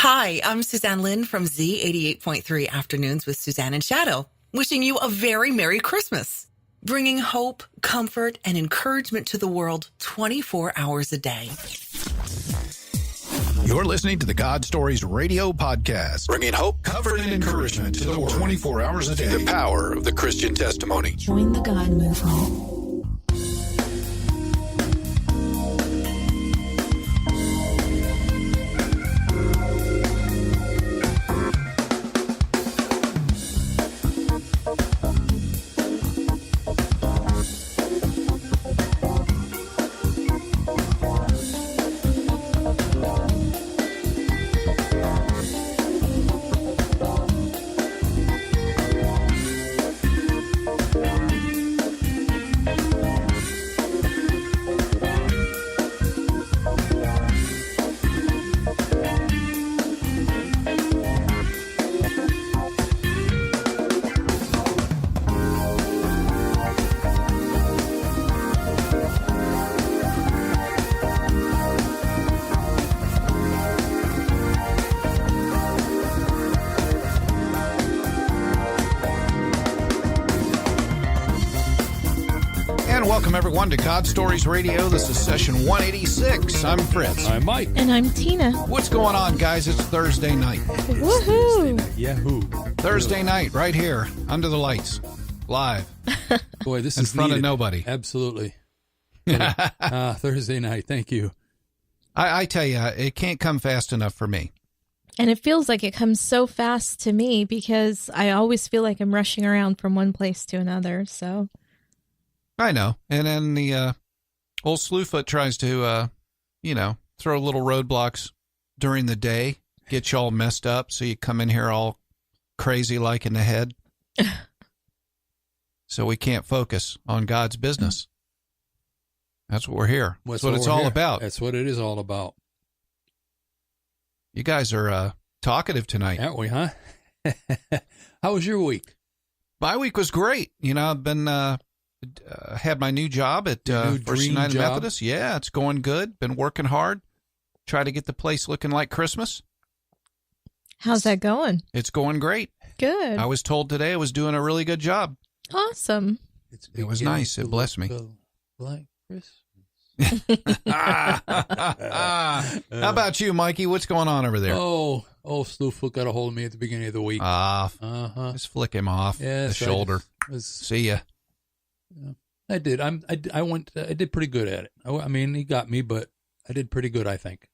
Hi, I'm Suzanne Lynn from Z88.3 Afternoons with Suzanne and Shadow, wishing you a very Merry Christmas, bringing hope, comfort, and encouragement to the world 24 hours a day. You're listening to the God Stories radio podcast, bringing hope, comfort, and encouragement to the world 24 hours a day. The power of the Christian testimony. Join the God movement. Welcome, everyone, to God Stories Radio. This is session 186. I'm Fritz. I'm Mike. And I'm Tina. What's going on, guys? It's Thursday night. Woohoo! Yahoo! Thursday night, right here, under the lights, live. Boy, this in is front needed. of nobody. Absolutely. Thursday night. Thank you. I tell you, it can't come fast enough for me. And it feels like it comes so fast to me because I always feel like I'm rushing around from one place to another. So I know. And then the old Slewfoot tries to, throw little roadblocks during the day, get you all messed up, so you come in here all crazy like in the head. So we can't focus on God's business. That's what we're here. That's what it's all about. That's what it is all about. You guys are talkative tonight. Aren't we, huh? How was your week? My week was great. I've been... had my new job at First United Methodist. Yeah, it's going good. Been working hard. Try to get the place looking like Christmas. how's that going? It's going great. Good. I was told today I was doing a really good job. Awesome. It was nice. It blessed me. Like Christmas. How about you, Mikey? What's going on over there? Oh, Slewfoot got a hold of me at the beginning of the week. Just flick him off the shoulder. See ya. I did. I did pretty good at it. I mean, he got me, but I did pretty good, I think.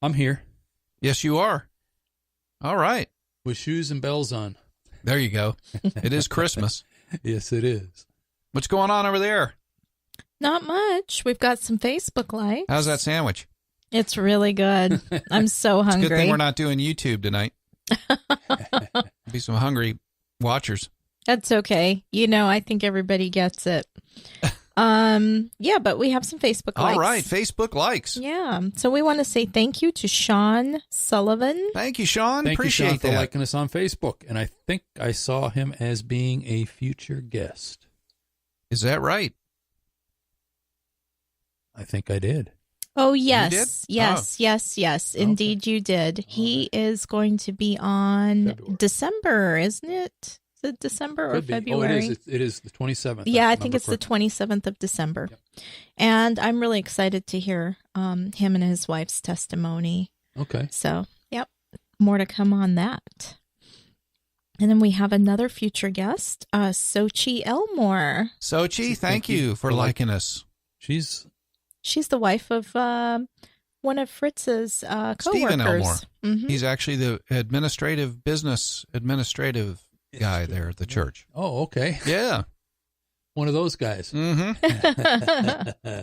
I'm here. Yes, you are. All right. With shoes and bells on. There you go. It is Christmas. Yes, it is. What's going on over there? Not much. We've got some Facebook likes. How's that sandwich? It's really good. I'm so hungry. It's a good thing we're not doing YouTube tonight. Be some hungry watchers. That's okay. I think everybody gets it. Yeah, but we have some Facebook likes. All right, Facebook likes. Yeah. So we want to say thank you to Sean Sullivan. Thank you, Sean. Appreciate you, Sean, that. for liking us on Facebook. And I think I saw him as being a future guest. Is that right? I think I did. Oh, yes. You did? Yes. Indeed, you did. He is going to be on February. December, isn't it? Is it December or Could be. February? Oh, it is the 27th. Yeah, I think it's the 27th of December. Yep. And I'm really excited to hear him and his wife's testimony. Okay. So, yep, more to come on that. And then we have another future guest, Sochi Elmore. Sochi, thank you for liking us. She's the wife of one of Fritz's coworkers. Stephen Elmore. Mm-hmm. He's actually the administrative guy there at the church. Oh, okay. Yeah. One of those guys. Mm-hmm.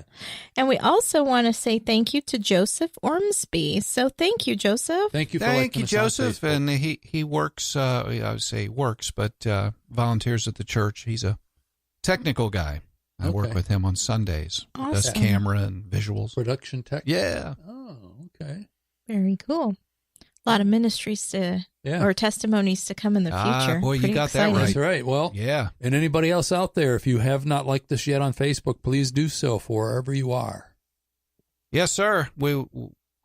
And we also want to say thank you to Joseph Ormsby. So thank you, Joseph. Thank you for Thank you, liking us on Joseph. Facebook. And he works, I would say works, but volunteers at the church. He's a technical guy. I work with him on Sundays. Awesome. Does camera and visuals. Production tech? Yeah. Oh, okay. Very cool. A lot of ministries or testimonies to come in the future. Boy, you Pretty got exciting. that right. That's right. Well, Yeah. and anybody else out there, if you have not liked us yet on Facebook, please do so for wherever you are. Yes, sir.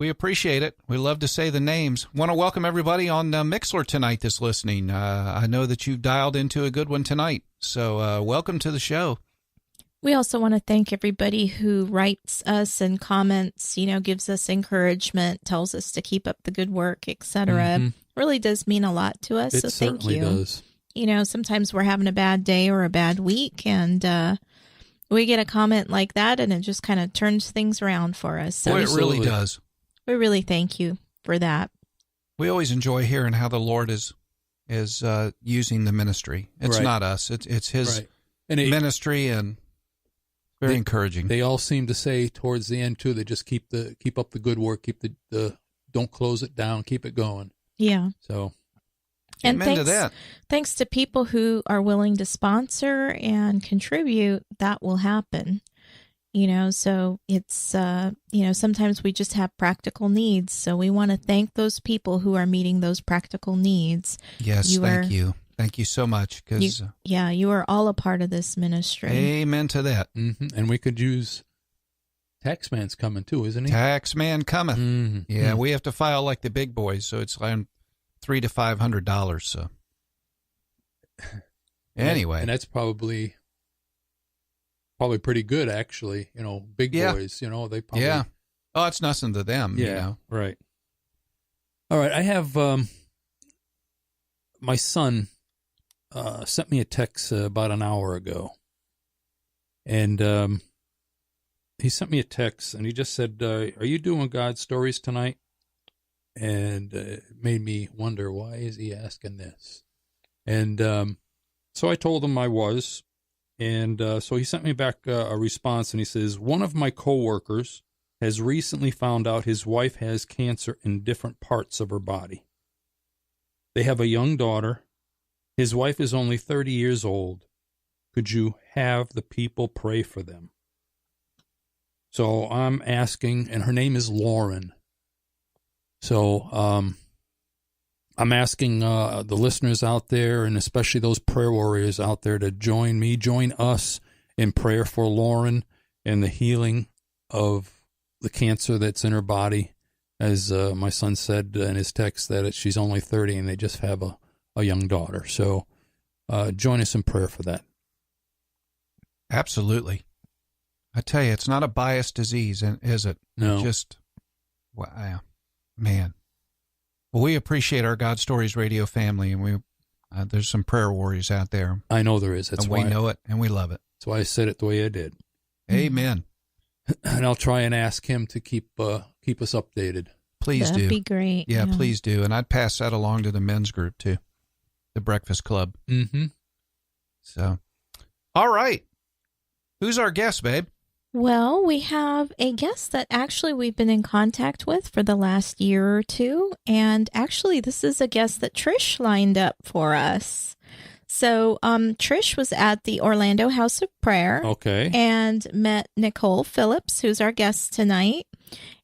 We appreciate it. We love to say the names. Want to welcome everybody on Mixler tonight that's listening. I know that you've dialed into a good one tonight, so welcome to the show. We also want to thank everybody who writes us and comments, gives us encouragement, tells us to keep up the good work, etc. Mm-hmm. Really does mean a lot to us, so thank you. It certainly does. Sometimes we're having a bad day or a bad week, and we get a comment like that, and it just kind of turns things around for us. So Boy, it really does. We really thank you for that. We always enjoy hearing how the Lord is using the ministry. It's not us. It's His ministry, and very encouraging. They all seem to say towards the end too. They just keep up the good work. Keep the don't close it down. Keep it going. Yeah. So. And amen to that. Thanks to people who are willing to sponsor and contribute, that will happen. So it's, sometimes we just have practical needs. So we want to thank those people who are meeting those practical needs. Yes, thank you. Thank you so much. You are all a part of this ministry. Amen to that. Mm-hmm. And we could use Taxman's coming too, isn't he? Taxman cometh. Mm-hmm. Yeah, we have to file like the big boys, so it's like $300 to $500. So anyway, and that's probably pretty good, actually. Big boys. They probably. Yeah. Oh, it's nothing to them. Yeah. Right. All right. I have my son sent me a text about an hour ago, and he sent me a text, and he just said, "Are you doing God stories tonight?" And it made me wonder, why is he asking this? And so I told him I was. And so he sent me back a response, and he says, one of my coworkers has recently found out his wife has cancer in different parts of her body. They have a young daughter. His wife is only 30 years old. Could you have the people pray for them? So I'm asking, and her name is Lauren. So I'm asking the listeners out there, and especially those prayer warriors out there, to join us in prayer for Lauren and the healing of the cancer that's in her body. As my son said in his text, that she's only 30 and they just have a young daughter. So join us in prayer for that. Absolutely. I tell you, it's not a biased disease, is it? No. Just, wow, man. Well, we appreciate our God Stories radio family, and there's some prayer warriors out there. I know there is. That's and why we know it, and we love it. That's why I said it the way I did. Amen. And I'll try and ask him to keep us updated. Please do. That'd be great. Yeah, please do. And I'd pass that along to the men's group too, the Breakfast Club. Mm-hmm. So, all right. Who's our guest, babe? Well, we have a guest that actually we've been in contact with for the last year or two. And actually, this is a guest that Trish lined up for us. So Trish was at the Orlando House of Prayer. Okay. And met Nicole Phillips, who's our guest tonight.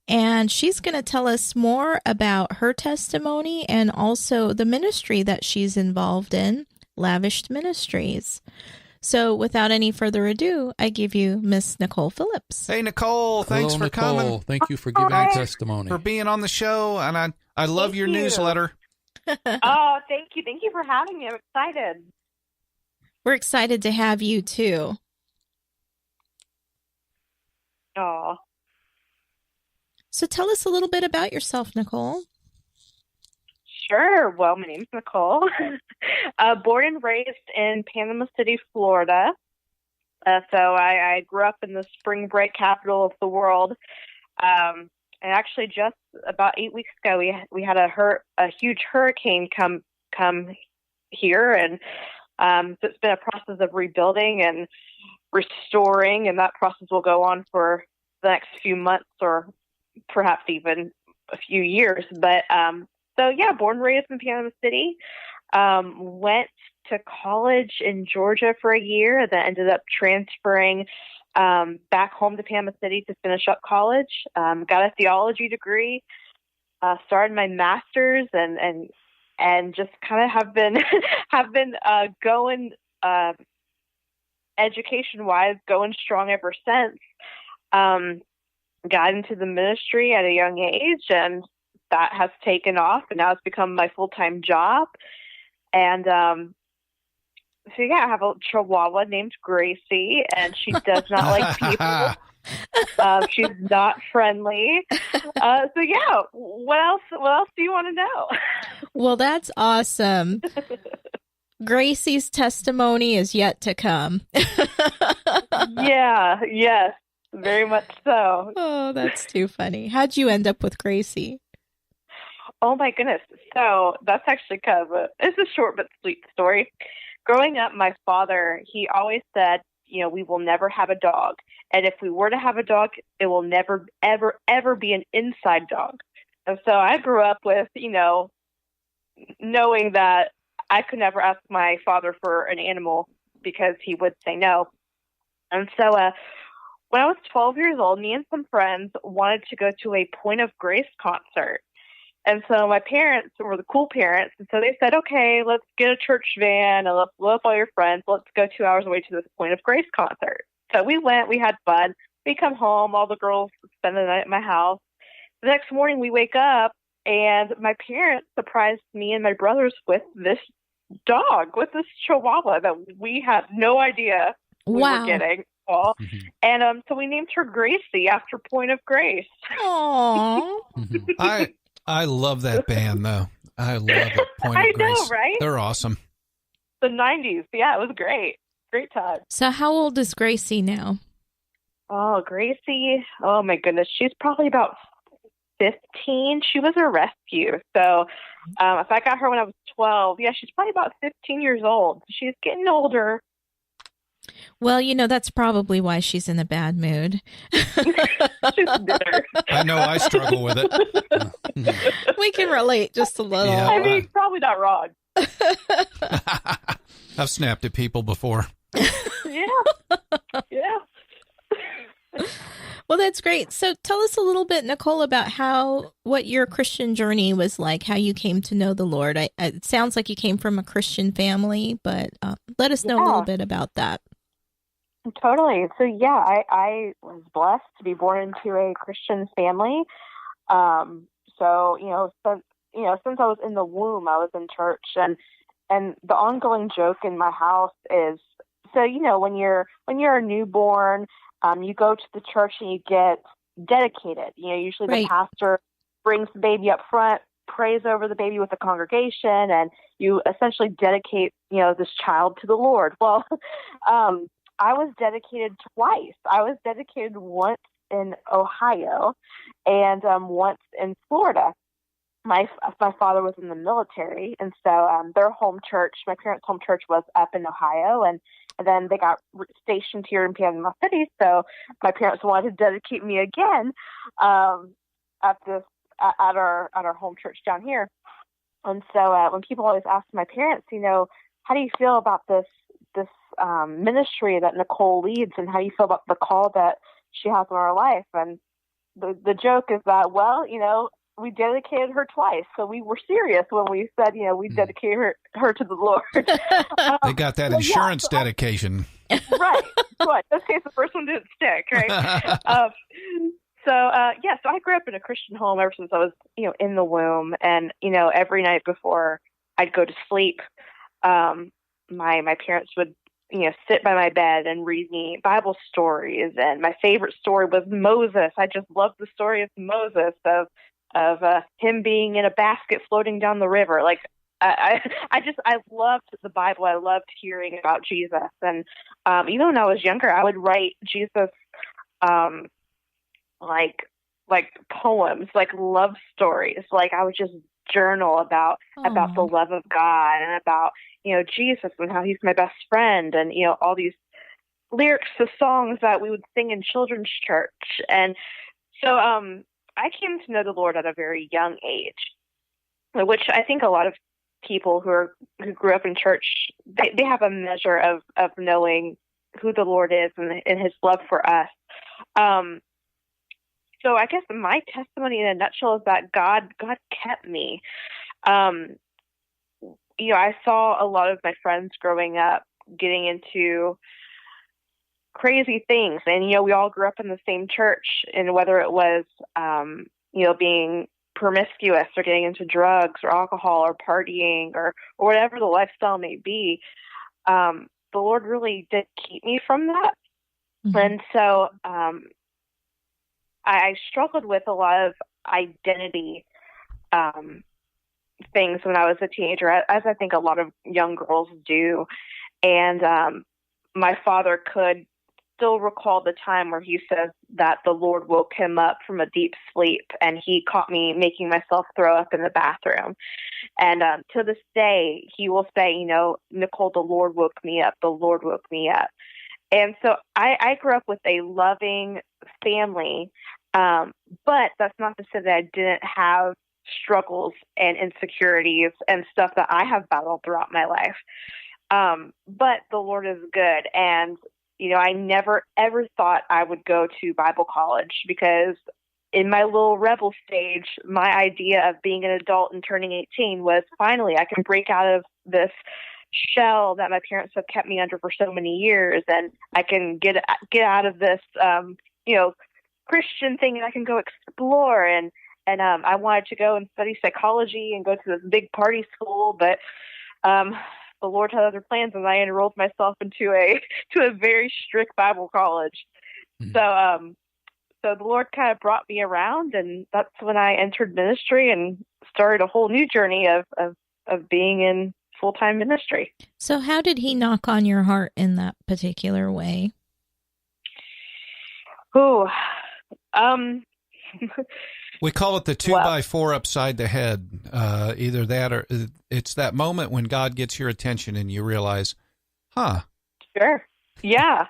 And she's going to tell us more about her testimony and also the ministry that she's involved in, Lavished Ministries. So without any further ado, I give you Miss Nicole Phillips. Hey, Nicole. Thanks for Nicole. coming. Thank you for giving your testimony. For being on the show. And I love your newsletter. Oh, thank you. Thank you for having me. I'm excited. We're excited to have you, too. Oh. So tell us a little bit about yourself, Nicole. Sure. Well, my name's Nicole. Born and raised in Panama City, Florida. So I grew up in the spring break capital of the world. And actually, just about 8 weeks ago, we had a huge hurricane come here, and so it's been a process of rebuilding and restoring, and that process will go on for the next few months or perhaps even a few years. But so yeah, born and raised in Panama City. Went to college in Georgia for a year, then ended up transferring back home to Panama City to finish up college. Got a theology degree, started my master's, and just kind of have been going education wise, going strong ever since. got into the ministry at a young age, and that has taken off, and now it's become my full-time job. And so yeah, I have a Chihuahua named Gracie, and she does not like people. She's not friendly. So yeah, what else? What else do you want to know? Well, that's awesome. Gracie's testimony is yet to come. Yeah, yes, very much so. Oh, that's too funny. How'd you end up with Gracie? Oh my goodness. So that's actually kind of it's a short but sweet story. Growing up, my father, he always said, we will never have a dog. And if we were to have a dog, it will never, ever, ever be an inside dog. And so I grew up with, knowing that I could never ask my father for an animal because he would say no. And so when I was 12 years old, me and some friends wanted to go to a Point of Grace concert. And so my parents were the cool parents. And so they said, okay, let's get a church van and let's load up all your friends. Let's go 2 hours away to this Point of Grace concert. So we went, we had fun. We come home, all the girls spend the night at my house. The next morning we wake up and my parents surprised me and my brothers with this dog, with this Chihuahua that we had no idea we were getting. Mm-hmm. And so we named her Gracie after Point of Grace. Aww. I love that band, though. I love it. Point of Grace. I know, right? They're awesome. The 90s. Yeah, it was great. Great time. So how old is Gracie now? Oh, Gracie. Oh, my goodness. She's probably about 15. She was a rescue. So if I got her when I was 12, yeah, she's probably about 15 years old. She's getting older. Well, that's probably why she's in a bad mood. She's bitter. I know I struggle with it. We can relate just a little. Yeah, I mean, probably not wrong. I've snapped at people before. Yeah. Well, that's great. So tell us a little bit, Nicole, about what your Christian journey was like, how you came to know the Lord. It sounds like you came from a Christian family, but let us know a little bit about that. Totally. So, yeah, I was blessed to be born into a Christian family. So, since I was in the womb, I was in church, and the ongoing joke in my house is, so, when you're a newborn, you go to the church and you get dedicated. Usually the pastor brings the baby up front, prays over the baby with the congregation, and you essentially dedicate, this child to the Lord. Well, I was dedicated twice. I was dedicated once in Ohio and once in Florida. My father was in the military, and so their home church, my parents' home church, was up in Ohio, and then they got stationed here in Panama City. So my parents wanted to dedicate me again at our home church down here. And so when people always ask my parents, how do you feel about this ministry that Nicole leads, and how do you feel about the call that she has in our life? And the joke is that, well, we dedicated her twice, so we were serious when we said, we dedicated her to the Lord. They got that insurance dedication. Right. In this case, the first one didn't stick, right? So I grew up in a Christian home ever since I was, in the womb. And, every night before I'd go to sleep, my parents would, sit by my bed and read me Bible stories. And my favorite story was Moses. I just loved the story of Moses, of him being in a basket floating down the river. Like, I loved the Bible. I loved hearing about Jesus. And even when I was younger, I would write Jesus like poems, like love stories. Like, I would just journal about the love of God and about, Jesus and how he's my best friend, and, all these lyrics to songs that we would sing in children's church. And so I came to know the Lord at a very young age, which I think a lot of people who grew up in church, they have a measure of knowing who the Lord is and his love for us. So I guess my testimony in a nutshell is that God kept me. I saw a lot of my friends growing up getting into crazy things. And, we all grew up in the same church, and whether it was, being promiscuous or getting into drugs or alcohol or partying or whatever the lifestyle may be, the Lord really did keep me from that. Mm-hmm. And so I struggled with a lot of identity things when I was a teenager, as I think a lot of young girls do. And my father could still recall the time where he says that the Lord woke him up from a deep sleep, and he caught me making myself throw up in the bathroom. And to this day, he will say, Nicole, the Lord woke me up. The Lord woke me up. And so I grew up with a loving family, but that's not to say that I didn't have struggles and insecurities and stuff that I have battled throughout my life. But the Lord is good. And, I never, ever thought I would go to Bible college, because in my little rebel stage, my idea of being an adult and turning 18 was finally I can break out of this shell that my parents have kept me under for so many years, and I can get out of this, Christian thing, and I can go explore. And I wanted to go and study psychology and go to this big party school, but the Lord had other plans, and I enrolled myself into a very strict Bible college. Mm-hmm. So the Lord kind of brought me around, and that's when I entered ministry and started a whole new journey of being in full-time ministry. So how did he knock on your heart in that particular way? We call it the 2x4 upside the head. Either that, or it's that moment when God gets your attention and you realize, Sure. Yeah.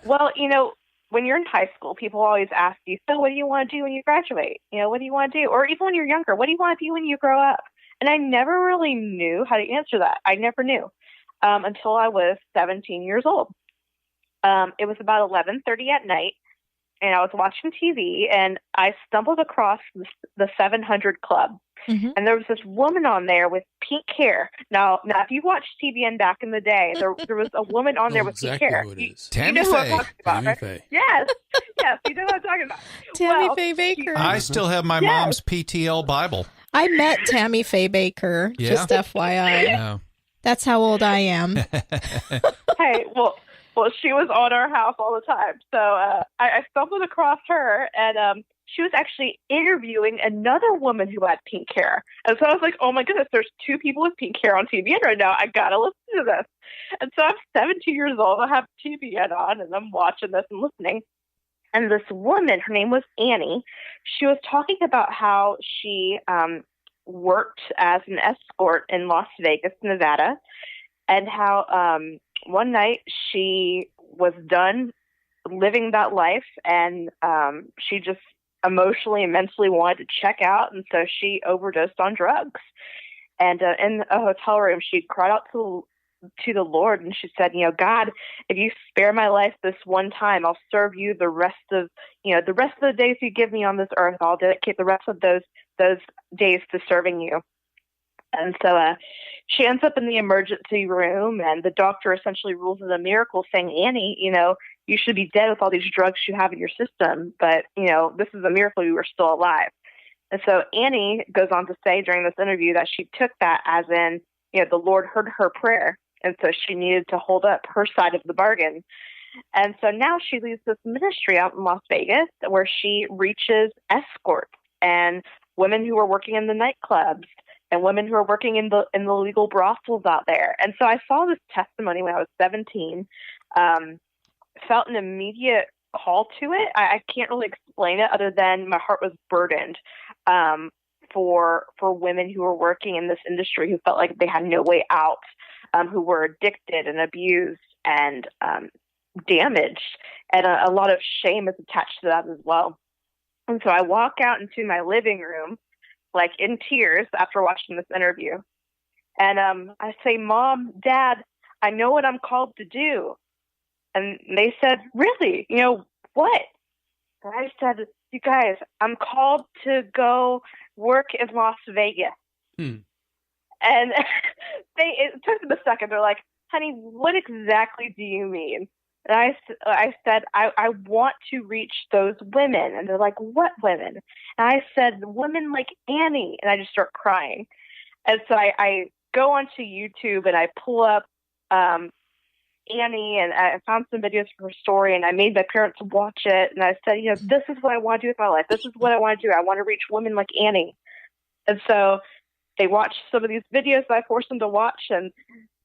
Well, when you're in high school, people always ask you, so what do you want to do when you graduate? What do you want to do? Or even when you're younger, what do you want to do when you grow up? And I never really knew how to answer that. I never knew until I was 17 years old. It was about 11:30 at night, and I was watching TV, and I stumbled across the 700 Club. Mm-hmm. And there was this woman on there with pink hair. Now, if you watched TVN back in the day, there was a woman on there with pink hair. Who it is. Tammy Faye. Tammy Faye. Yes, you know what I'm talking about. Tammy Faye Baker. I still have my mom's PTL Bible. I met Tammy Faye Baker, just FYI. Yeah. That's how old I am. Hey, well, she was on our house all the time. So I stumbled across her, and she was actually interviewing another woman who had pink hair. And so I was like, oh my goodness, there's two people with pink hair on TVN right now. I got to listen to this. And so I'm 17 years old. I have TVN on, and I'm watching this and listening. And this woman, her name was Annie, she was talking about how she worked as an escort in Las Vegas, Nevada, and how one night she was done living that life, and she just emotionally and mentally wanted to check out, and so she overdosed on drugs. And in a hotel room, she cried out to the Lord, and she said, God, if you spare my life this one time, I'll serve you the rest of the days you give me on this earth. I'll dedicate the rest of those days to serving you. And so she ends up in the emergency room, and the doctor essentially rules it a miracle, saying, Annie, you should be dead with all these drugs you have in your system, but, this is a miracle you were still alive. And so Annie goes on to say during this interview that she took that as in, the Lord heard her prayer, and so she needed to hold up her side of the bargain. And so now she leads this ministry out in Las Vegas where she reaches escorts and women who are working in the nightclubs and women who are working in the legal brothels out there. And so I saw this testimony when I was 17, felt an immediate call to it. I can't really explain it other than my heart was burdened for women who were working in this industry who felt like they had no way out, who were addicted and abused and damaged, and a lot of shame is attached to that as well. And so I walk out into my living room, like in tears after watching this interview. And I say, Mom, Dad, I know what I'm called to do. And they said, really? What? And I said, you guys, I'm called to go work in Las Vegas. And it took them a second. They're like, honey, what exactly do you mean? And I said, I want to reach those women. And they're like, what women? And I said, women like Annie. And I just start crying. And so I go onto YouTube and I pull up Annie, and I found some videos of her story, and I made my parents watch it. And I said, this is what I want to do with my life. This is what I want to do. I want to reach women like Annie. And so they watched some of these videos that I forced them to watch, and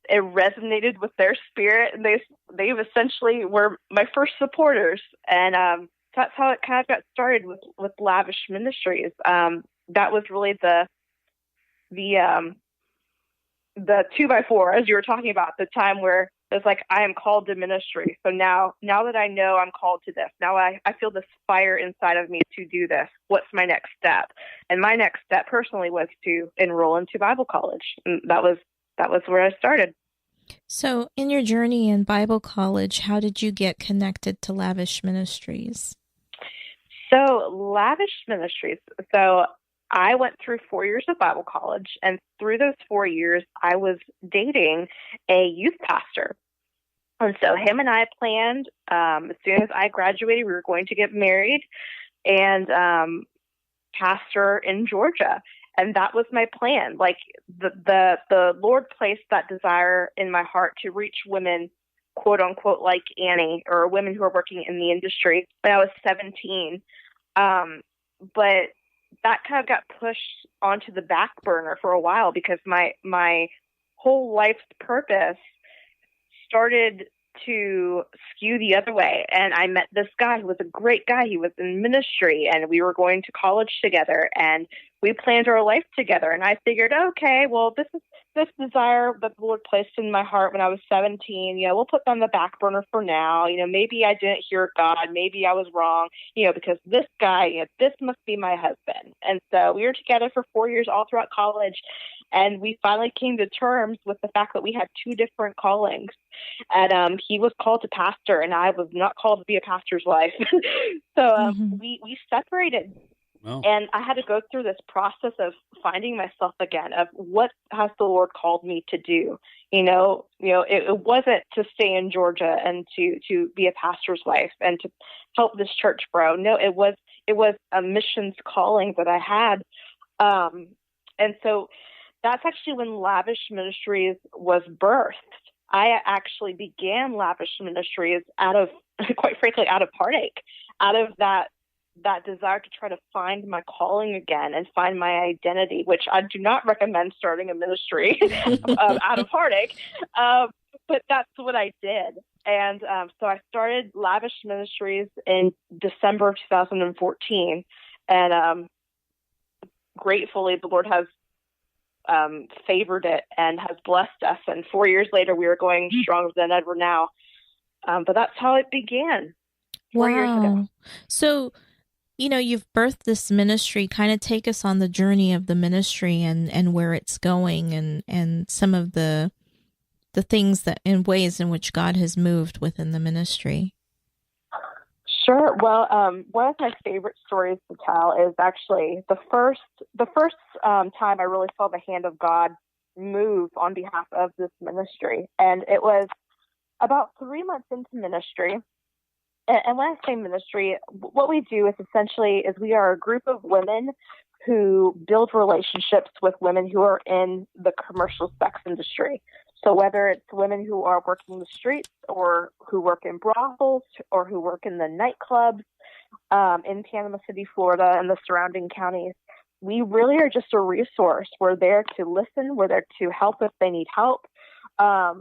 it resonated with their spirit. And they essentially were my first supporters. And that's how it kind of got started with Lavish Ministries. That was really the 2x4, as you were talking about, the time where it's like, I am called to ministry. So now that I know I'm called to this, now I feel this fire inside of me to do this. What's my next step? And my next step personally was to enroll into Bible college. And that was where I started. So in your journey in Bible college, how did you get connected to Lavish Ministries? So Lavish Ministries. So I went through 4 years of Bible college, and through those 4 years, I was dating a youth pastor. And so him and I planned, as soon as I graduated, we were going to get married and pastor in Georgia. And that was my plan. Like the Lord placed that desire in my heart to reach women, quote unquote, like Annie, or women who are working in the industry when I was 17. But that kind of got pushed onto the back burner for a while because my whole life's purpose started to skew the other way. And I met this guy who was a great guy. He was in ministry, and we were going to college together, and we planned our life together. And I figured, okay, well, this desire that the Lord placed in my heart when I was 17, we'll put that on the back burner for now. Maybe I didn't hear God. Maybe I was wrong, because this guy, this must be my husband. And so we were together for 4 years all throughout college. And we finally came to terms with the fact that we had two different callings. And he was called to pastor, and I was not called to be a pastor's wife. So we separated. Wow. And I had to go through this process of finding myself again, of what has the Lord called me to do. It wasn't to stay in Georgia and to be a pastor's wife and to help this church grow. No, it was a missions calling that I had. And so that's actually when Lavish Ministries was birthed. I actually began Lavish Ministries quite frankly, out of heartache, out of that desire to try to find my calling again and find my identity, which I do not recommend starting a ministry out of heartache. But that's what I did. And so I started Lavish Ministries in December of 2014. And gratefully, the Lord has favored it and has blessed us. And 4 years later, we are going stronger than ever now. But that's how it began 4 years ago. So, you've birthed this ministry. Kind of take us on the journey of the ministry and where it's going and some of the things that in ways in which God has moved within the ministry. Sure. Well, one of my favorite stories to tell is actually the first time I really saw the hand of God move on behalf of this ministry. And it was about 3 months into ministry. And when I say ministry, what we do is essentially we are a group of women who build relationships with women who are in the commercial sex industry. So whether it's women who are working the streets or who work in brothels or who work in the nightclubs in Panama City, Florida, and the surrounding counties, we really are just a resource. We're there to listen. We're there to help if they need help. Or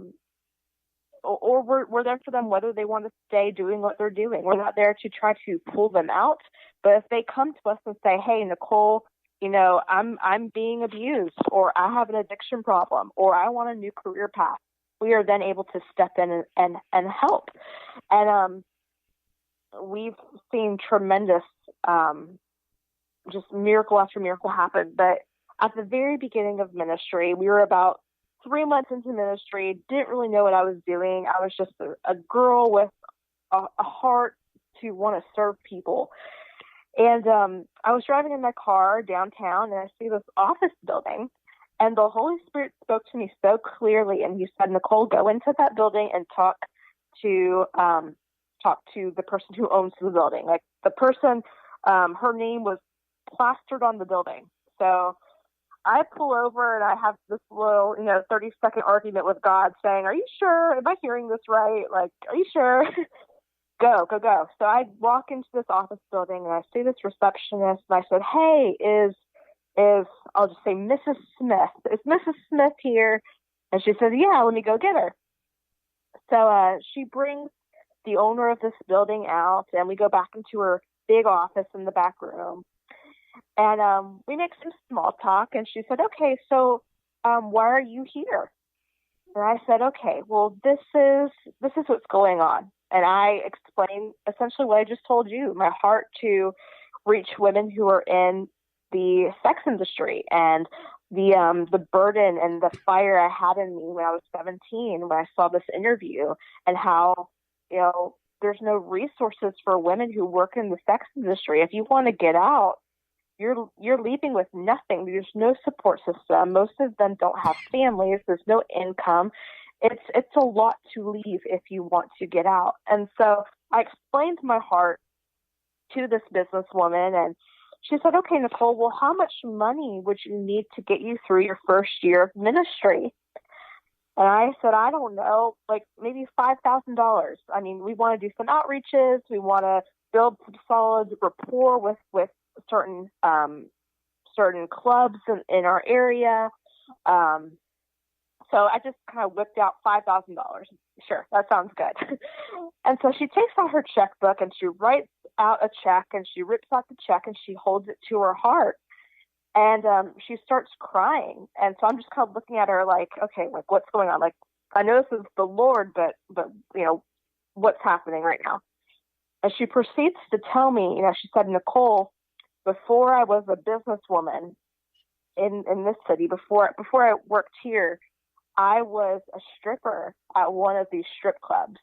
we're there for them whether they want to stay doing what they're doing. We're not there to try to pull them out. But if they come to us and say, hey, Nicole, I'm being abused, or I have an addiction problem, or I want a new career path, we are then able to step in and help. And we've seen tremendous just miracle after miracle happen. But at the very beginning of ministry, we were about 3 months into ministry, didn't really know what I was doing. I was just a girl with a heart to want to serve people. And I was driving in my car downtown, and I see this office building, and the Holy Spirit spoke to me so clearly, and he said, Nicole, go into that building and talk to talk to the person who owns the building. Like the person, her name was plastered on the building. So I pull over and I have this little, 30-second argument with God saying, are you sure? Am I hearing this right? Like, are you sure? Go. So I walk into this office building and I see this receptionist and I said, hey, is I'll just say Mrs. Smith. Is Mrs. Smith here? And she said, yeah, let me go get her. So she brings the owner of this building out and we go back into her big office in the back room. And we make some small talk, and she said, okay, so why are you here? And I said, okay, well, this is what's going on. And I explained essentially what I just told you, my heart to reach women who are in the sex industry and the burden and the fire I had in me when I was 17, when I saw this interview, and how, there's no resources for women who work in the sex industry. If you want to get out, you're leaving with nothing. There's no support system. Most of them don't have families. There's no income. It's a lot to leave if you want to get out. And so I explained my heart to this businesswoman, and she said, okay, Nicole, well, how much money would you need to get you through your first year of ministry? And I said, I don't know, like maybe $5,000. I mean, we want to do some outreaches. We want to build some solid rapport with certain clubs in our area. So I just kind of whipped out $5,000. Sure, that sounds good. And so she takes out her checkbook and she writes out a check and she rips out the check and she holds it to her heart. And she starts crying. And so I'm just kind of looking at her like, okay, like what's going on? Like, I know this is the Lord, but what's happening right now? And she proceeds to tell me, she said, Nicole, before I was a businesswoman in this city, before I worked here, I was a stripper at one of these strip clubs.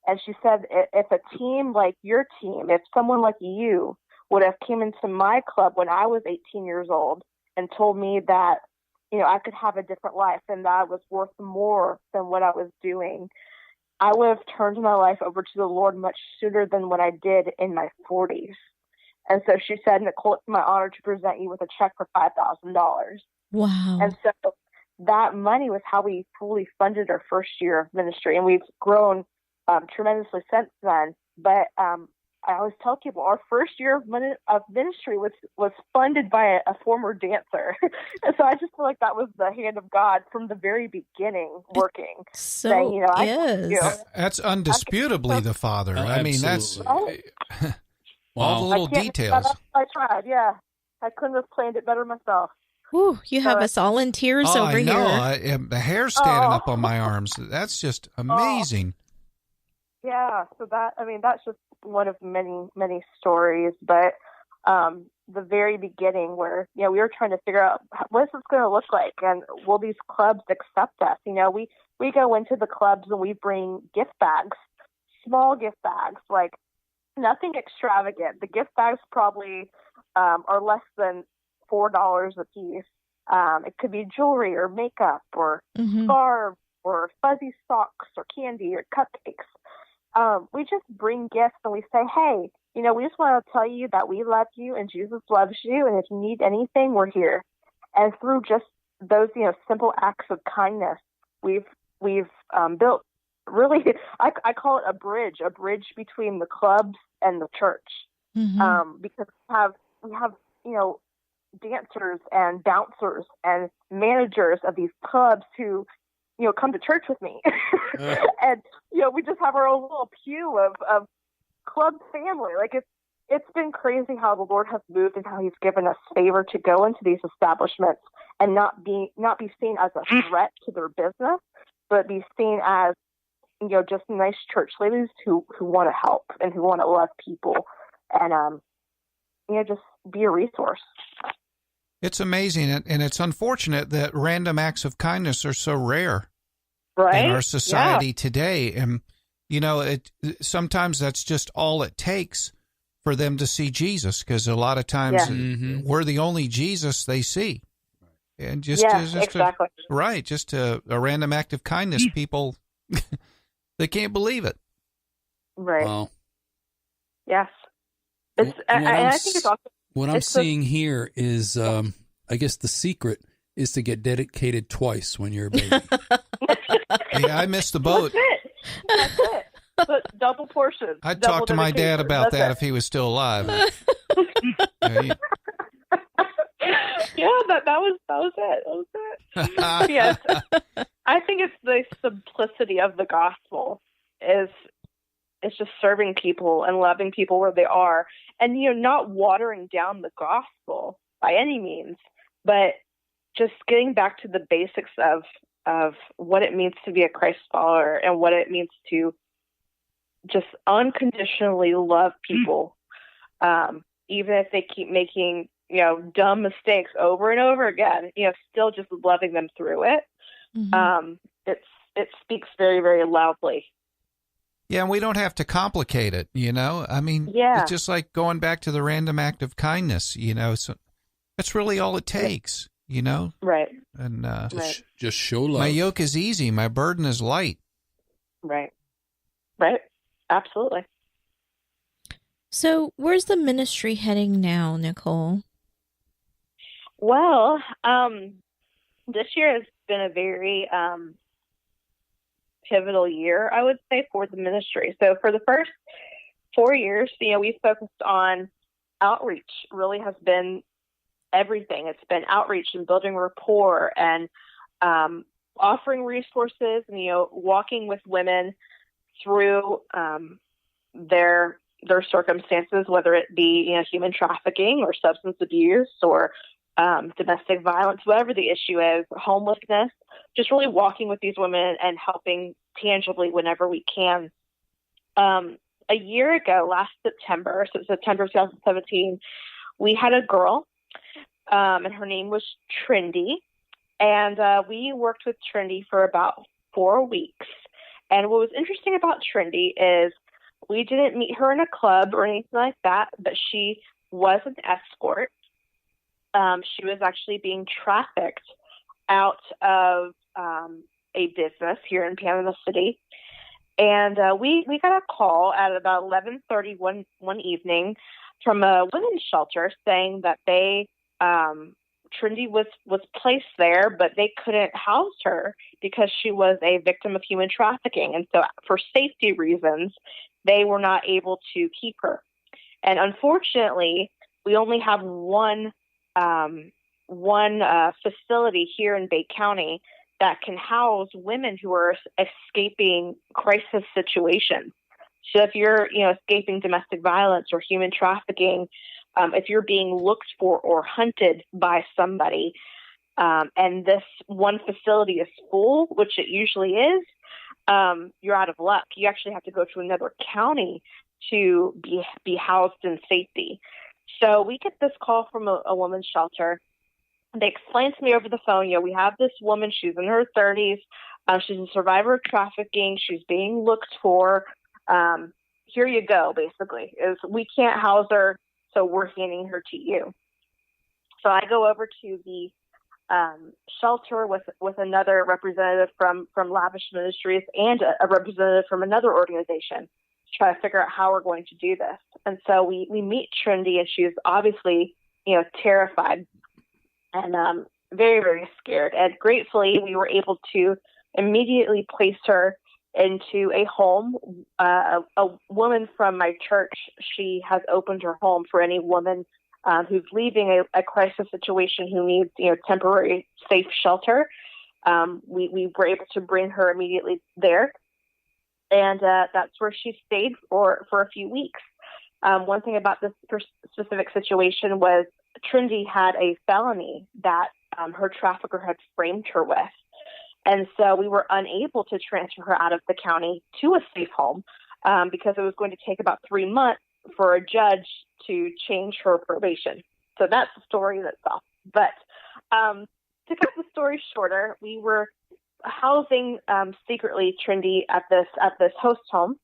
And she said, if a team like your team, if someone like you would have came into my club when I was 18 years old and told me that, I could have a different life and that I was worth more than what I was doing, I would have turned my life over to the Lord much sooner than what I did in my 40s. And so she said, Nicole, it's my honor to present you with a check for $5,000. Wow. And so that money was how we fully funded our first year of ministry. And we've grown tremendously since then. But I always tell people our first year of ministry was funded by a former dancer. And so I just feel like that was the hand of God from the very beginning working. So saying, that's undisputably the Father. Oh, I mean, that's all the little details. I tried, yeah. I couldn't have planned it better myself. Whew, you have us all in tears over I know. here. The hair's standing up on my arms. That's just amazing. Yeah, so that's just one of many, many stories. But the very beginning where, we were trying to figure out what is this going to look like and will these clubs accept us? We go into the clubs and we bring gift bags, small gift bags, like nothing extravagant. The gift bags probably are less than $4 a piece. It could be jewelry or makeup or scarves or fuzzy socks or candy or cupcakes. We just bring gifts and we say, hey, we just want to tell you that we love you and Jesus loves you. And if you need anything, we're here. And through just those, simple acts of kindness, we've built really, I call it a bridge between the clubs and the church. Because we have, dancers and bouncers and managers of these clubs who, come to church with me. And, we just have our own little pew of club family. Like it's been crazy how the Lord has moved and how he's given us favor to go into these establishments and not be seen as a threat to their business, but be seen as, just nice church ladies who want to help and who want to love people and, just be a resource. It's amazing, and it's unfortunate that random acts of kindness are so rare in our society today. And, sometimes that's just all it takes for them to see Jesus, because a lot of times we're the only Jesus they see. And just exactly. Just a random act of kindness, people, they can't believe it. Right. Wow. Yes. It's, And what and I'm I think it's also, what I'm it's the- seeing here is, I guess the secret is to get dedicated twice when you're a baby. Hey, I missed the boat. That's it. But double portions. I'd double talk to my dad dedication. about That's that it. if he was still alive. Yeah, Yeah, that was it. That was it. Yes. I think it's the simplicity of the gospel is it's just serving people and loving people where they are, and not watering down the gospel by any means, but just getting back to the basics of what it means to be a Christ follower and what it means to just unconditionally love people, even if they keep making dumb mistakes over and over again. Still just loving them through it. Mhm. It speaks very, very loudly. and we don't have to complicate it, I mean, Yeah. it's just like going back to the random act of kindness, so that's really all it takes, Right. and Right. Just show love. my yoke is easy, my burden is light. Right. Right. Absolutely. So, where's the ministry heading now, Nicole? Well, this year has been a very pivotal year, I would say, for the ministry. So for the first 4 years, we focused on outreach. Really has been everything. It's been outreach and building rapport and offering resources and walking with women through their circumstances, whether it be human trafficking or substance abuse or domestic violence, whatever the issue is, homelessness, just really walking with these women and helping tangibly whenever we can. A year ago, last September, so September 2017, we had a girl, and her name was Trinity, and we worked with Trinity for about 4 weeks. And what was interesting about Trinity is we didn't meet her in a club or anything like that, but she was an escort. She was actually being trafficked out of a business here in Panama City. And we got a call at about 11:30 one evening from a women's shelter saying that Trinity was placed there, but they couldn't house her because she was a victim of human trafficking. And so for safety reasons, they were not able to keep her. And unfortunately, we only have one facility here in Bay County that can house women who are escaping crisis situations. So if you're, escaping domestic violence or human trafficking, if you're being looked for or hunted by somebody, and this one facility is full, which it usually is, you're out of luck. You actually have to go to another county to be housed in safety. So we get this call from a woman's shelter. They explained to me over the phone, we have this woman, she's in her 30s. She's a survivor of trafficking. She's being looked for. Here you go, basically, is we can't house her, so we're handing her to you. So I go over to the shelter with another representative from Lavish Ministries and a representative from another organization to try to figure out how we're going to do this. And so we meet Trinity, and she's obviously, terrified and very, very scared. And gratefully, we were able to immediately place her into a home. A woman from my church, she has opened her home for any woman who's leaving a crisis situation who needs, temporary safe shelter. We were able to bring her immediately there. And that's where she stayed for a few weeks. One thing about this specific situation was Trinity had a felony that her trafficker had framed her with. And so we were unable to transfer her out of the county to a safe home because it was going to take about 3 months for a judge to change her probation. So that's the story in itself. But to cut the story shorter, we were housing secretly Trinity at this host home.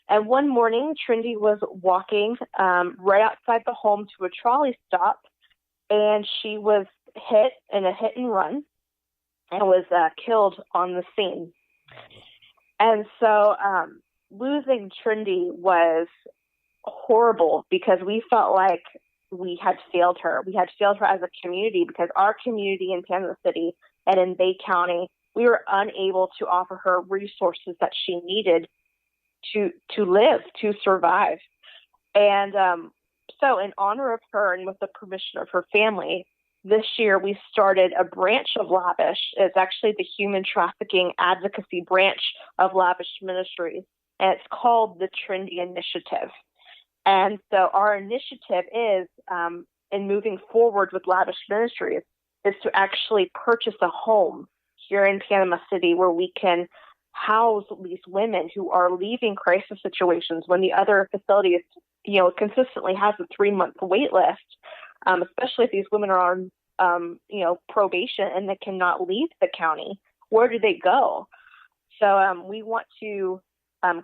And one morning, Trinity was walking right outside the home to a trolley stop, and she was hit in a hit and run and was killed on the scene. And so losing Trinity was horrible because we felt like we had failed her. We had failed her as a community because our community in Panama City and in Bay County, we were unable to offer her resources that she needed to live, to survive. And so in honor of her and with the permission of her family, this year we started a branch of Lavish. It's actually the human trafficking advocacy branch of Lavish Ministries, and it's called the Trinity Initiative. And so our initiative is, in moving forward with Lavish Ministries, is to actually purchase a home here in Panama City where we can house these women who are leaving crisis situations when the other facilities, consistently has a 3-month wait list, especially if these women are on, probation and they cannot leave the county. Where do they go? So we want to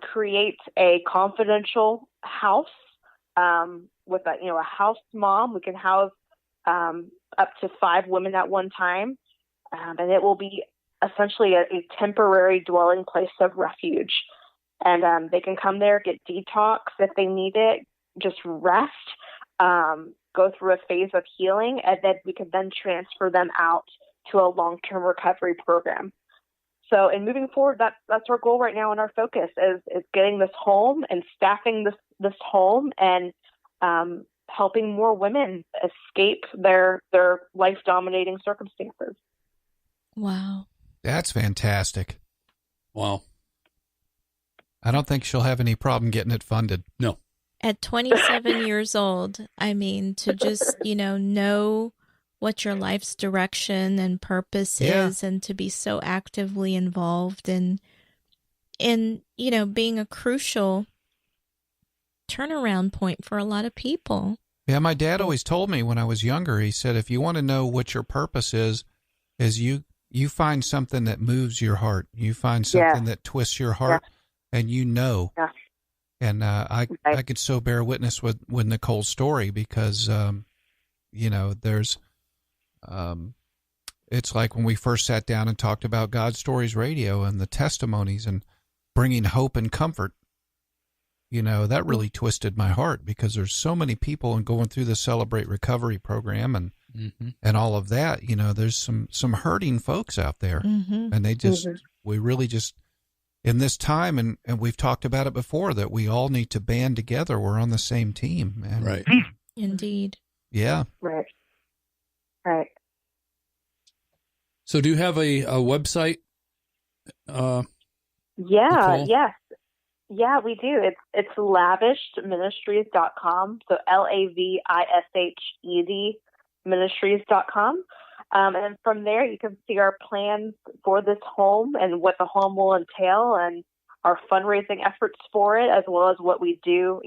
create a confidential house with a house mom. We can house up to 5 women at one time, and it will be essentially a temporary dwelling place of refuge. And they can come there, get detox if they need it, just rest, go through a phase of healing, and then we can then transfer them out to a long-term recovery program. So in moving forward, that's our goal right now, and our focus is getting this home and staffing this home and helping more women escape their life-dominating circumstances. Wow. That's fantastic. Wow. I don't think she'll have any problem getting it funded. No. At 27 years old, I mean, to just, know what your life's direction and purpose is, and to be so actively involved in being a crucial turnaround point for a lot of people. Yeah, my dad always told me when I was younger, he said, if you want to know what your purpose is you find something that moves your heart. You find something that twists your heart, and Yeah. And I could so bear witness with Nicole's story because, there's, it's like when we first sat down and talked about God Stories Radio and the testimonies and bringing hope and comfort, that really twisted my heart because there's so many people and going through the Celebrate Recovery program and and all of that, there's some hurting folks out there, and they just we really just in this time, and we've talked about it before, that we all need to band together. We're on the same team. And, right. Indeed. Yeah. Right. So do you have a website? Yeah. Nicole? Yes. Yeah, we do. It's lavishedministries.com. So LAVISHED ministries.com. And then from there, you can see our plans for this home and what the home will entail and our fundraising efforts for it, as well as what we do,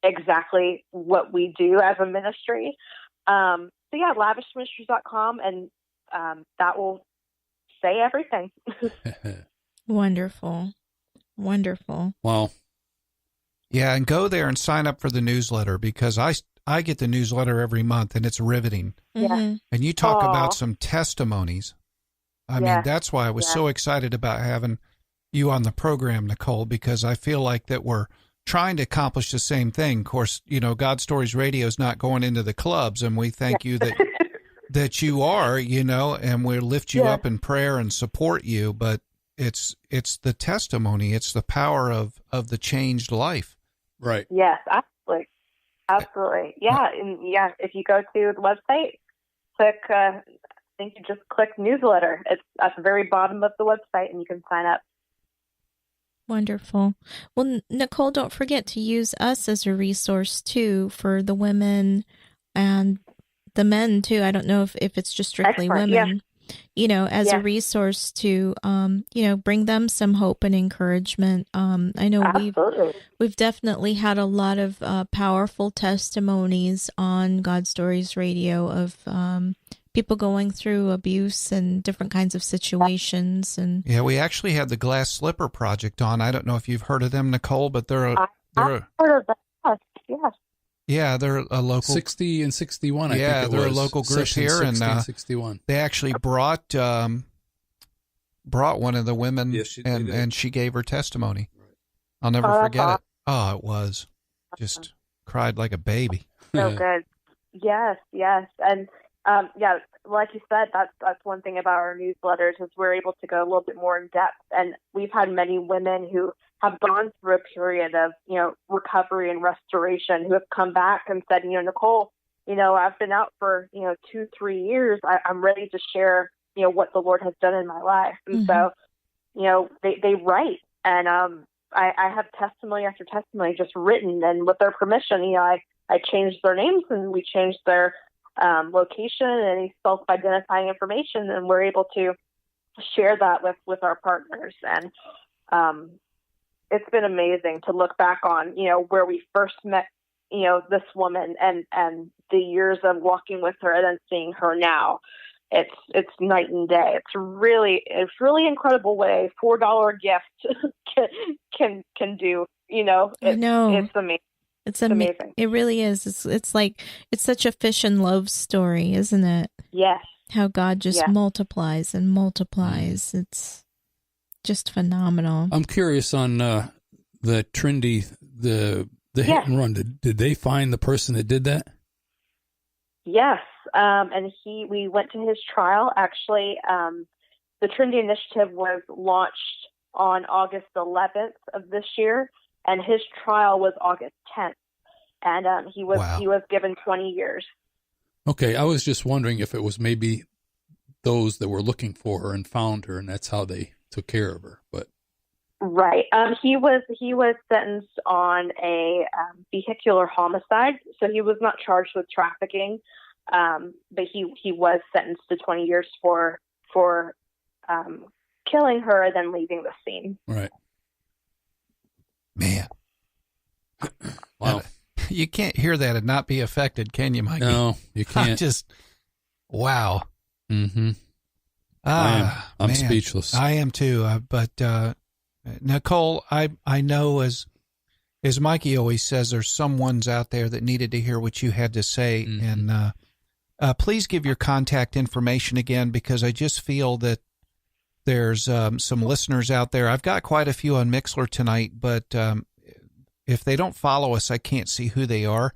exactly what we do as a ministry. So yeah, lavishedministries.com, and that will say everything. Wonderful. Wow. Yeah, and go there and sign up for the newsletter because I get the newsletter every month and it's riveting. Mm-hmm. And you talk about some testimonies. I mean, that's why I was so excited about having you on the program, Nicole, because I feel like that we're trying to accomplish the same thing. Of course, God Stories Radio is not going into the clubs, and we thank you that you are, and we lift you up in prayer and support you, but it's the testimony, it's the power of the changed life. Right. Yes, absolutely. Yeah. And if you go to the website, click, I think you just click newsletter. It's at the very bottom of the website and you can sign up. Wonderful. Well, Nicole, don't forget to use us as a resource too for the women and the men too. I don't know if it's just strictly women. As a resource to, bring them some hope and encouragement. I know we've definitely had a lot of powerful testimonies on God Stories Radio of people going through abuse and different kinds of situations. And yeah, we actually had the Glass Slipper Project on. I don't know if you've heard of them, Nicole, but they're I've heard of that. Yes. Yeah, they're a local 60 and 61. I think it they're was. a local group Session here, 60 and 61. They actually brought one of the women, Yes, she and she gave her testimony. I'll never Oh, that's forget it. awesome. Oh, it was just cried like a baby. So good. Yes, yes. And yeah, like you said, that's one thing about our newsletters is we're able to go a little bit more in depth. And we've had many women who have gone through a period of, recovery and restoration who have come back and said, Nicole, I've been out for, 2-3 years. I'm ready to share, what the Lord has done in my life. And so, they write. And I have testimony after testimony just written. And with their permission, I changed their names and we changed their location and any self-identifying information. And we're able to share that with our partners. And it's been amazing to look back on, where we first met, this woman and the years of walking with her and then seeing her now. It's night and day. It's really incredible what a $4 gift can do. I know. It's amazing. It's amazing. It really is. It's like, it's such a fish and love story, isn't it? Yes. How God just multiplies and multiplies. It's just phenomenal. I'm curious on the Trinity, the hit and run. Did they find the person that did that? Yes. And we went to his trial. Actually, the Trinity Initiative was launched on August 11th of this year, and his trial was August 10th. And he was given 20 years. Okay, I was just wondering if it was maybe those that were looking for her and found her, and that's how they took care of her. But right, he was sentenced on a vehicular homicide, so he was not charged with trafficking, but he was sentenced to 20 years for killing her and then leaving the scene. Right. Man, wow. You can't hear that and not be affected, can you, Mikey? No, you can't. Wow. Mm-hmm. I'm man, speechless. I am too. But Nicole, I know as Mikey always says, there's some ones out there that needed to hear what you had to say. Mm-hmm. And please give your contact information again, because I just feel that there's some listeners out there. I've got quite a few on Mixlr tonight, but if they don't follow us, I can't see who they are,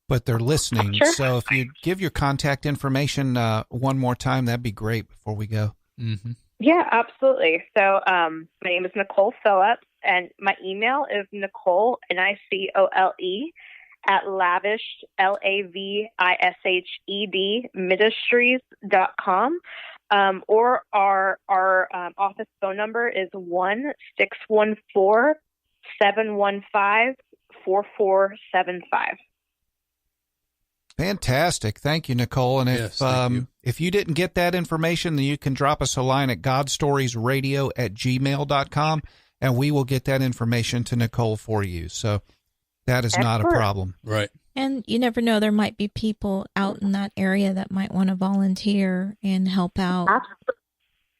but they're listening. Sure. So if you give your contact information one more time, that'd be great before we go. Mm-hmm. Yeah, absolutely. So my name is Nicole Phillips, and my email is Nicole, Nicole, at lavished, LAVISHED ministries.com. Or our office phone number is 1-614-715-4475. Fantastic. Thank you, Nicole. And if you didn't get that information, then you can drop us a line at godstoriesradio@gmail.com, and we will get that information to Nicole for you. So that is not a problem. Right. And you never know, there might be people out in that area that might want to volunteer and help out. Absolutely.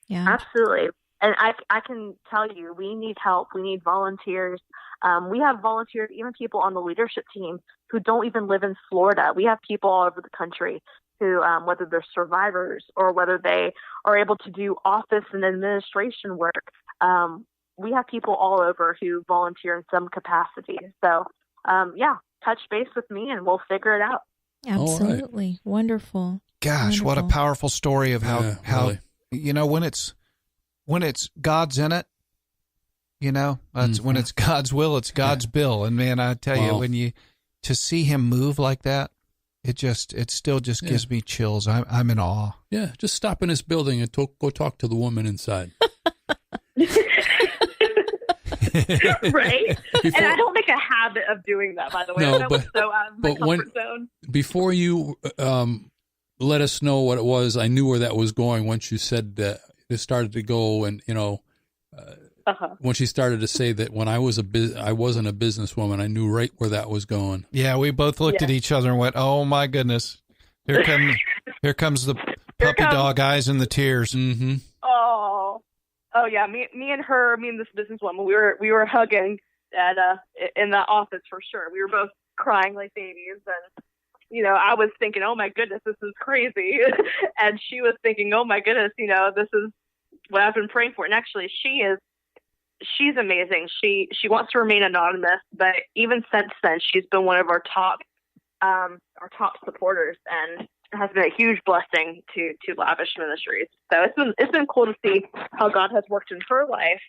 Yeah. Absolutely. And I can tell you, we need help. We need volunteers. We have volunteers, even people on the leadership team who don't even live in Florida. We have people all over the country who, whether they're survivors or whether they are able to do office and administration work, we have people all over who volunteer in some capacity. So, touch base with me and we'll figure it out. Absolutely. Right. Wonderful. Gosh, what a powerful story of how really. When it's God's in it, that's when it's God's will, it's God's bill. And man, I tell you, to see him move like that, it still gives me chills. I'm in awe. Yeah. Just stop in this building and go talk to the woman inside. Right. And I don't make a habit of doing that, by the way. No, that was so out of my comfort zone. Before you let us know what it was, I knew where that was going once you said that it started to go, and when she started to say that when I wasn't a businesswoman, I knew right where that was going. Yeah, we both looked at each other and went, "Oh my goodness, here comes the puppy dog eyes and the tears." Mm-hmm. Oh yeah, me and this businesswoman, we were hugging at in the office for sure. We were both crying like babies, and I was thinking, oh my goodness, this is crazy, and she was thinking, oh my goodness, this is what I've been praying for. And actually, she is she's amazing. She wants to remain anonymous, but even since then, she's been one of our top supporters, and has been a huge blessing to Lavish Ministries. So it's been cool to see how God has worked in her life.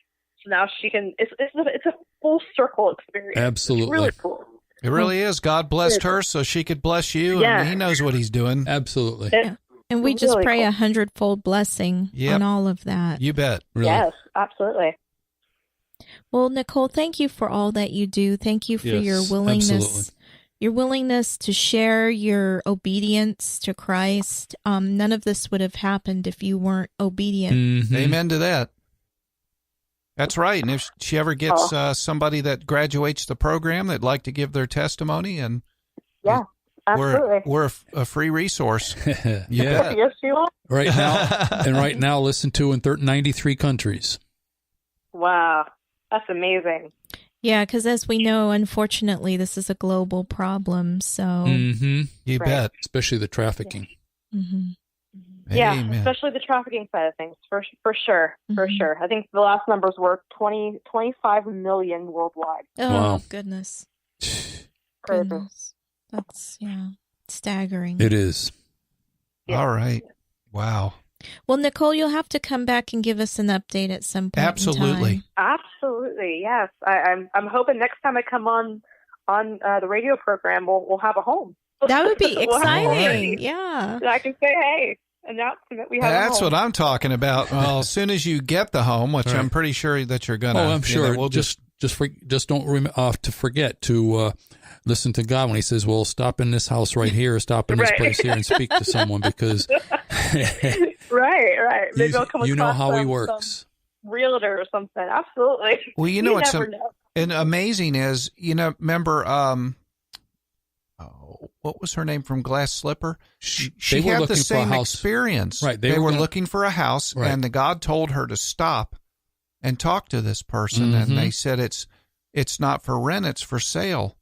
So now she can. It's a full circle experience. Absolutely, it's really cool. It really is. God blessed her so she could bless you, and He knows what He's doing. Absolutely. And we just really pray cool. 100-fold blessing on all of that. You bet. Really. Yes, absolutely. Well, Nicole, thank you for all that you do. Thank you for your willingness. Absolutely. Your willingness to share your obedience to Christ. None of this would have happened if you weren't obedient. Mm-hmm. Amen to that. That's right. And if she ever gets somebody that graduates the program that'd like to give their testimony, and absolutely, we're a free resource. Yeah. Yes, you are. Right now, listen to in 93 countries. Wow, that's amazing. Yeah, because as we know, unfortunately, this is a global problem. So, Mm-hmm. You bet. Especially the trafficking. Mhm. Yeah, Amen. especially the trafficking side of things, for sure, for Mhm. sure. I think the last numbers were 25 million worldwide. Oh, Wow. goodness. Crazy. Goodness. That's, staggering. It is. Yeah. All right. Wow. Well, Nicole, you'll have to come back and give us an update at some point. Absolutely. In time. Absolutely, yes. I'm hoping next time I come on the radio program, we'll have a home. That would be We'll have a home exciting. ready. Yeah. And I can say, hey, announcement, we have That's a home. what I'm talking about. Well, as soon as you get the home, which I'm pretty sure that you're gonna. I'm sure. We'll just don't to forget to listen to God when He says, "Well, stop in this house right here, stop in this place here, and speak to someone," because right. Maybe I'll come you know across how He some works. realtor or something. Absolutely. Well, you know what's never know. and amazing is, remember, what was her name from Glass Slipper? She They were had looking the for a same house. experience. Right, They were gonna- looking for a house, Right. and the God told her to stop and talk to this person, Mhm. and they said it's not for rent, it's for sale.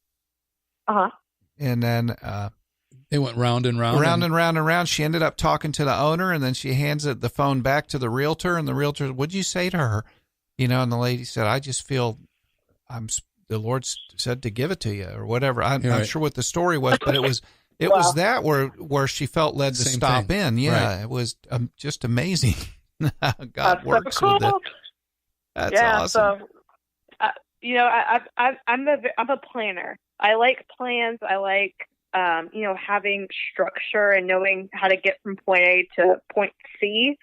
Uh-huh. And then They went round and round. round and round and round. She ended up talking to the owner, and then she hands the phone back to the realtor, and the realtor, what'd you say to her? And the lady said, I just feel the Lord said to give it to you, or whatever. I'm not sure what the story was, but it was was that where she felt led to Same stop thing. in. Yeah, Right. It was just amazing how God That's works so cool. with it. That's awesome. So, I'm a planner. I like plans. I like, having structure and knowing how to get from point A to point C.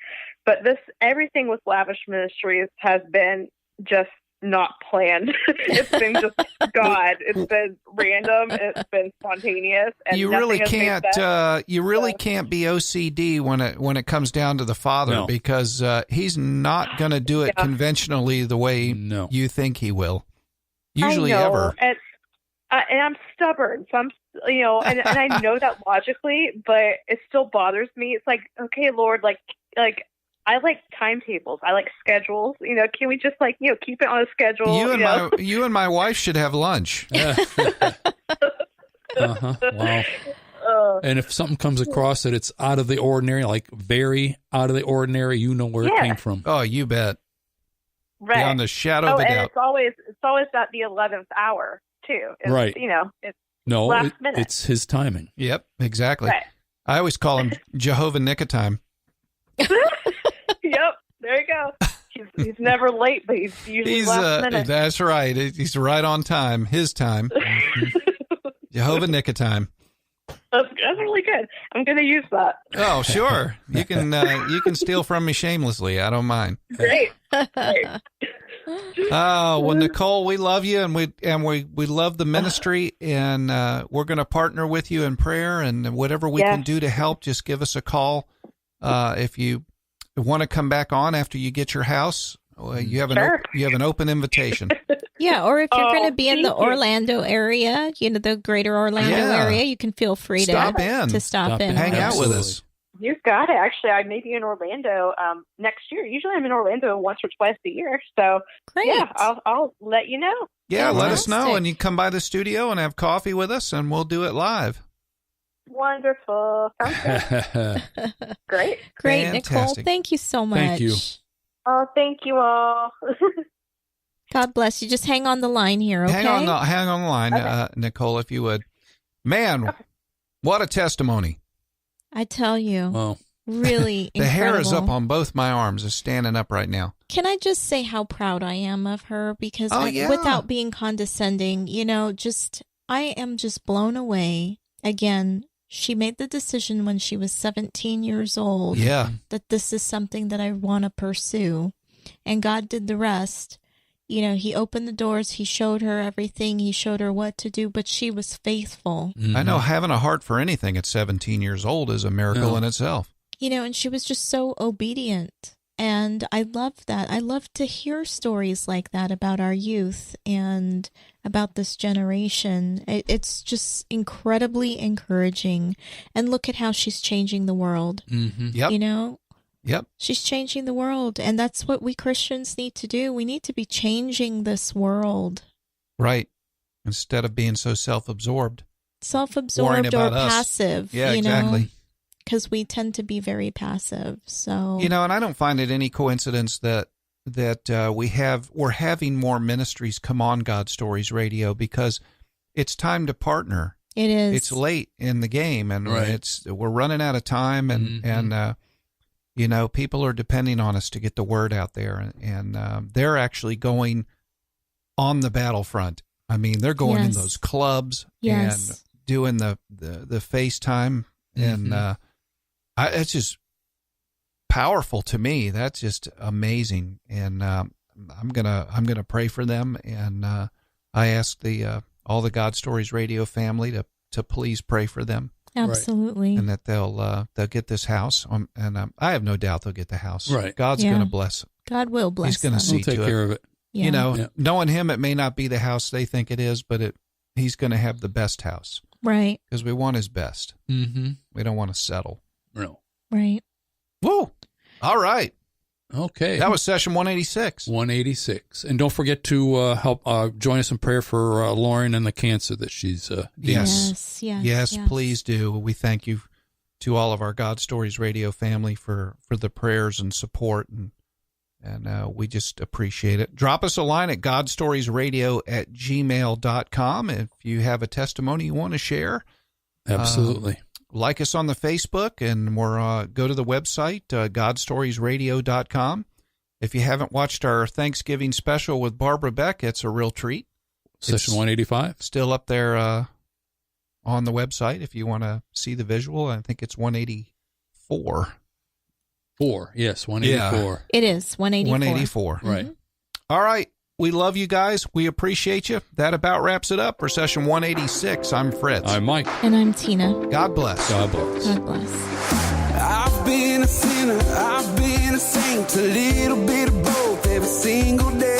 But everything with Lavish Ministries has been just not planned. It's been just God. It's been random. It's been spontaneous. And You really can't. Can't be OCD when it comes down to the Father, because He's not going to do it conventionally the way you think He will. Usually, ever. And I'm stubborn, so I'm, and I know that logically, but it still bothers me. It's like, okay, Lord, like I like timetables. I like schedules. Can we just keep it on a schedule? You and my wife should have lunch. Wow. And if something comes across that it's out of the ordinary, like very out of the ordinary, you know where it came from. Oh, you bet. Right. Beyond the shadow of a doubt. It's always at the 11th hour too. Right. It's No, last minute. it's His timing. Yep, exactly. Right. I always call Him Jehovah Nicotime. Yep. There you go. He's never late, but he's usually last minute. That's right. He's right on time. His time. Jehovah Nicotime. That's really good. I'm going to use that. Oh, sure. You can steal from me shamelessly. I don't mind. Great. Oh, well, Nicole, we love you, and we love the ministry, and we're going to partner with you in prayer, and whatever we can do to help, just give us a call. If you want to come back on after you get your house, you have an open invitation. Yeah, or if you're going to be in the Orlando area, the greater Orlando area, you can feel free to stop in. Hang out with us. You've got it. Actually, I may be in Orlando next year. Usually I'm in Orlando once or twice a year. So, great. Yeah, I'll let you know. Yeah, let us know, and you can come by the studio and have coffee with us, and we'll do it live. Wonderful. Sounds good. Great. Great, Nicole. Thank you so much. Thank you. Oh, thank you all. God bless you. Just hang on the line here, okay? Hang on the line, Nicole, if you would. Man, what a testimony. I tell you. Well, really the hair is up incredible. on both my arms. Is standing up right now. Can I just say how proud I am of her? Because Yeah. without being condescending, I am just blown away. Again, she made the decision when she was 17 years old Yeah. that this is something that I want to pursue. And God did the rest. He opened the doors. He showed her everything. He showed her what to do, but she was faithful. I know having a heart for anything at 17 years old is a miracle in itself. And she was just so obedient. And I love that. I love to hear stories like that about our youth and about this generation. It's just incredibly encouraging. And look at how she's changing the world. Mm-hmm. Yep. Yep. She's changing the world. And that's what we Christians need to do. We need to be changing this world. Right. Instead of being so self-absorbed. Worrying Self-absorbed or about us. passive. Yeah, exactly. Because we tend to be very passive. So And I don't find it any coincidence that we're having more ministries come on God Stories Radio because it's time to partner. it is. It's late in the game, and Right. we're running out of time, and people are depending on us to get the word out there, and they're actually going on the battlefront. I mean, they're going in Yes. those clubs Yes. and doing the FaceTime, and it's just powerful to me. That's just amazing, and I'm gonna pray for them, and I ask all the God Stories Radio family to please pray for them. Absolutely. And that they'll get this house, and I have no doubt they'll get the house. Right. God's Yeah. going to bless. God will bless He's going to them. see We'll take to care it. of it. Yeah. Yeah. Knowing him, it may not be the house they think it is, but he's going to have the best house Right. because we want his best. Mm-hmm. We don't want to settle. No. Right. Woo! All right. Okay. That was session 186. 186. And don't forget to help join us in prayer for Lauren and the cancer that she's dealing Yes. Yes, please do. We thank you to all of our God Stories Radio family for the prayers and support, and we just appreciate it. Drop us a line at godstoriesradio@gmail.com if you have a testimony you want to share. Absolutely. Like us on the Facebook, and go to the website, godstoriesradio.com. If you haven't watched our Thanksgiving special with Barbara Beck, it's a real treat. Session 185. Still up there on the website if you want to see the visual. I think it's 184. 4. Yes, 184. It is 184. 184. Right. All right. We love you guys. We appreciate you. That about wraps it up for session 186. I'm Fritz. I'm Mike. And I'm Tina. God bless. God bless. God bless. I've been a sinner, I've been a saint, a little bit of both every single day.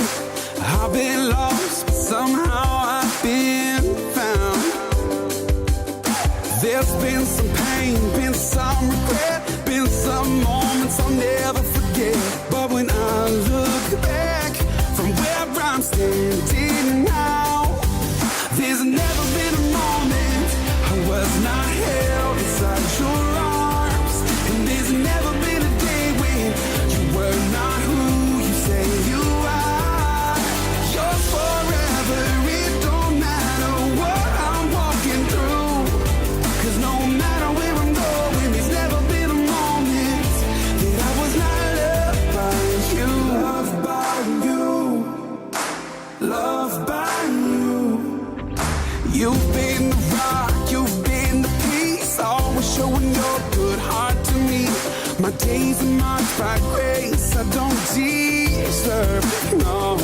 I've been lost, but somehow I've been found. There's been some pain, been some regret, been some moments I'll never forget. But when I look back from where I'm standing now, there's never been a moment I was not held inside your arms. And there's never been a day when you were not who you say you are. You're forever, it don't matter what I'm walking through. 'Cause no matter where I'm going, there's never been a moment that I was not loved by you. Loved by you. Loved by you. You've been the rock, you've been the peace, always showing your good heart to me. My days are marked by grace I don't deserve, no.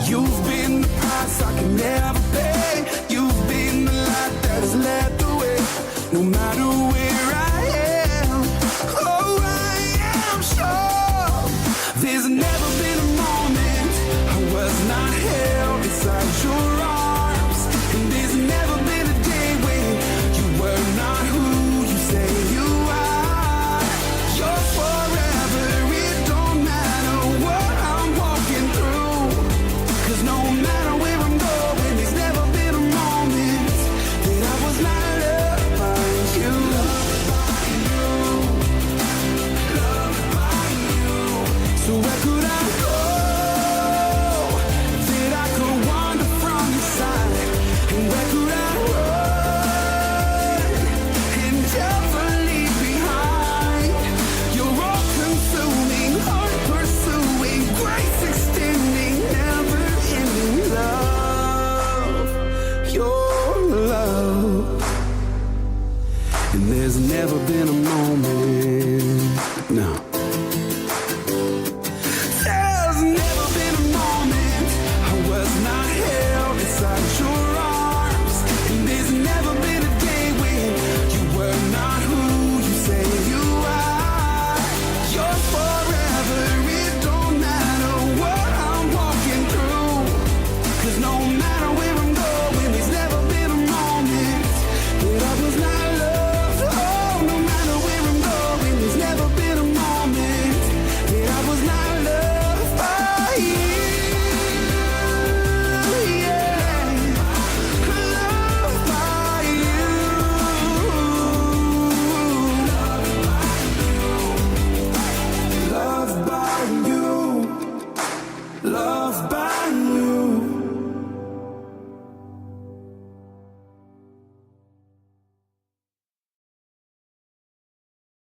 You've been the price I can never pay. You've been the light that has led the way. No matter where I am, oh, I am sure there's never been a moment I was not held inside your arms. And there's never been a day when you were not who you say you are. You're forever, it don't matter what I'm walking through. 'Cause no matter where I'm going, there's never been a moment that I was not loved by you. Loved by you. Loved by you. So where could I go by.